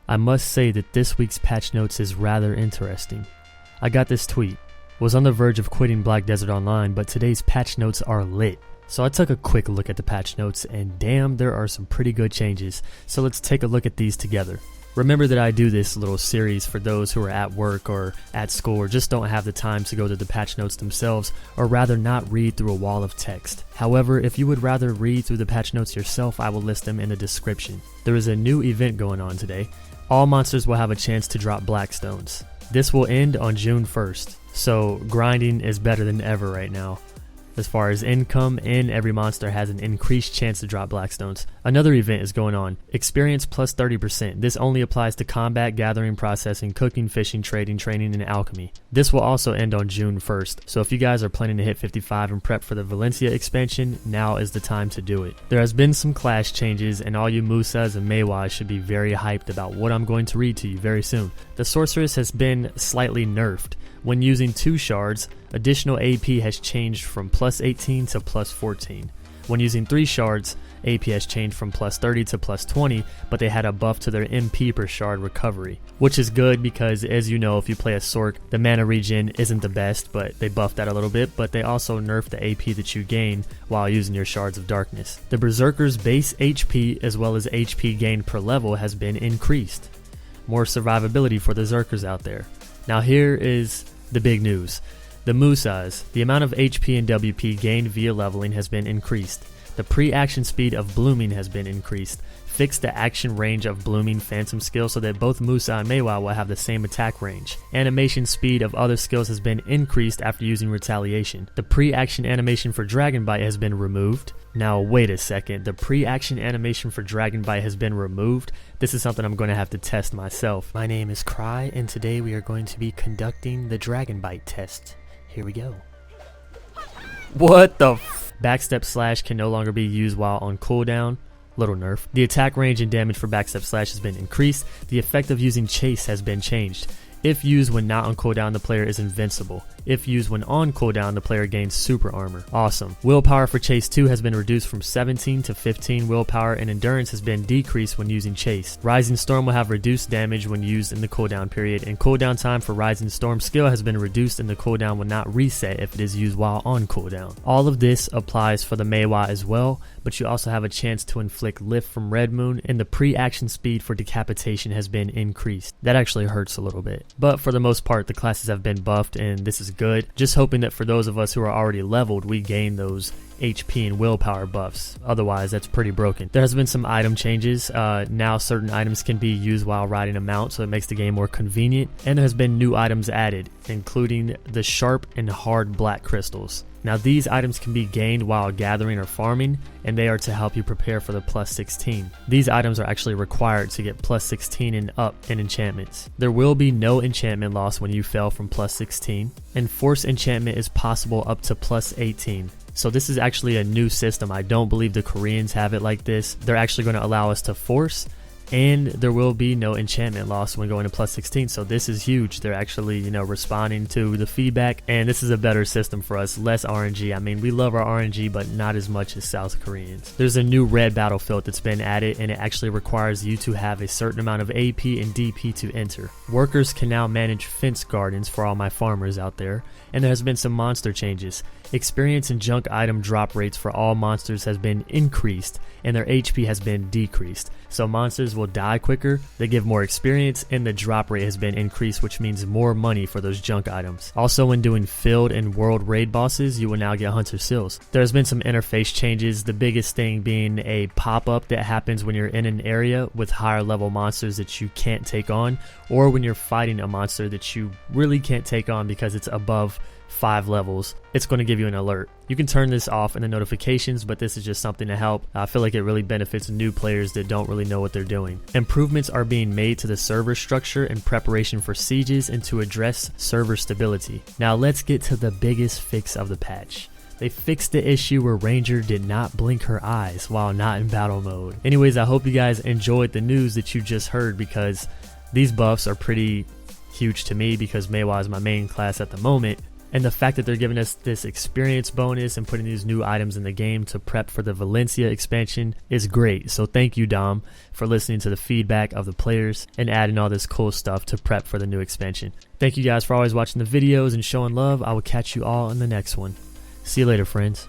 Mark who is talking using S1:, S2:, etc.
S1: I must say that this week's patch notes is rather interesting. I got this tweet. Was on the verge of quitting Black Desert Online, but today's patch notes are lit. So I took a quick look at the patch notes and damn, there are some pretty good changes. So let's take a look at these together. Remember that I do this little series for those who are at work or at school or just don't have the time to go to the patch notes themselves, or rather not read through a wall of text. However, if you would rather read through the patch notes yourself, I will list them in the description. There is a new event going on today. All monsters will have a chance to drop Blackstones. This will end on June 1st, so grinding is better than ever right now. As far as income, and every monster has an increased chance to drop Blackstones. Another event is going on. Experience plus 30%. This only applies to combat, gathering, processing, cooking, fishing, trading, training, and alchemy. This will also end on June 1st. So if you guys are planning to hit 55 and prep for the Valencia expansion, now is the time to do it. There has been some clash changes, and all you Musas and Meiwas should be very hyped about what I'm going to read to you very soon. The Sorceress has been slightly nerfed. When using 2 shards, additional AP has changed from plus 18 to plus 14. When using 3 shards, AP has changed from plus 30 to plus 20, but they had a buff to their MP per shard recovery. Which is good because, as you know, if you play a Sorc, the mana regen isn't the best, but they buffed that a little bit, but they also nerfed the AP that you gain while using your Shards of Darkness. The Berserker's base HP as well as HP gained per level has been increased. More survivability for the Zerkers out there. Now here is the big news. The Musas, the amount of HP and WP gained via leveling has been increased. The pre-action speed of blooming has been increased. Fixed the action range of blooming phantom skill so that both Musa and Meiwa will have the same attack range. Animation speed of other skills has been increased after using retaliation. The pre-action animation for Dragon Bite has been removed. Now wait a second, the pre-action animation for Dragon Bite has been removed? This is something I'm going to have to test myself. My name is Cryy, and today we are going to be conducting the Dragon Bite test. Here we go. What the f? Backstep slash can no longer be used while on cooldown. Little nerf. The attack range and damage for backstep slash has been increased. The effect of using chase has been changed. If used when not on cooldown, the player is invincible. If used when on cooldown, the player gains super armor. Awesome. Willpower for Chase 2 has been reduced from 17 to 15 willpower, and endurance has been decreased when using Chase. Rising Storm will have reduced damage when used in the cooldown period, and cooldown time for Rising Storm skill has been reduced, and the cooldown will not reset if it is used while on cooldown. All of this applies for the Meiwa as well, but you also have a chance to inflict lift from Red Moon, and the pre-action speed for decapitation has been increased. That actually hurts a little bit. But for the most part, the classes have been buffed, and this is good. Just hoping that for those of us who are already leveled, we gain those HP and willpower buffs. Otherwise, that's pretty broken. There has been some item changes. Now certain items can be used while riding a mount, so it makes the game more convenient. And there has been new items added, including the sharp and hard black crystals. Now these items can be gained while gathering or farming, and they are to help you prepare for the plus 16. These items are actually required to get plus 16 and up in enchantments. There will be no enchantment loss when you fail from plus 16, and force enchantment is possible up to plus 18. So this is actually a new system. I don't believe the Koreans have it like this. They're actually going to allow us to force, and there will be no enchantment loss when going to plus 16. So this is huge. They're actually, responding to the feedback, and this is a better system for us. Less RNG. I mean, we love our RNG, but not as much as South Koreans. There's a new red battlefield that's been added, and it actually requires you to have a certain amount of AP and DP to enter. Workers can now manage fence gardens for all my farmers out there, and there has been some monster changes. Experience and junk item drop rates for all monsters has been increased, and their HP has been decreased. So monsters will die quicker, they give more experience, and the drop rate has been increased, which means more money for those junk items. Also, when doing field and world raid bosses, you will now get hunter seals. There's been some interface changes, the biggest thing being a pop-up that happens when you're in an area with higher level monsters that you can't take on, or when you're fighting a monster that you really can't take on because it's above 5 levels. It's going to give you an alert. You can turn this off in the notifications, but this is just something to help. I feel like it really benefits new players that don't really know what they're doing. Improvements are being made to the server structure in preparation for sieges and to address server stability. Now let's get to the biggest fix of the patch. They fixed the issue where Ranger did not blink her eyes while not in battle mode. Anyways, I hope you guys enjoyed the news that you just heard, because these buffs are pretty huge to me because Meiwa is my main class at the moment. And the fact that they're giving us this experience bonus and putting these new items in the game to prep for the Valencia expansion is great. So thank you, Dom, for listening to the feedback of the players and adding all this cool stuff to prep for the new expansion. Thank you guys for always watching the videos and showing love. I will catch you all in the next one. See you later, friends.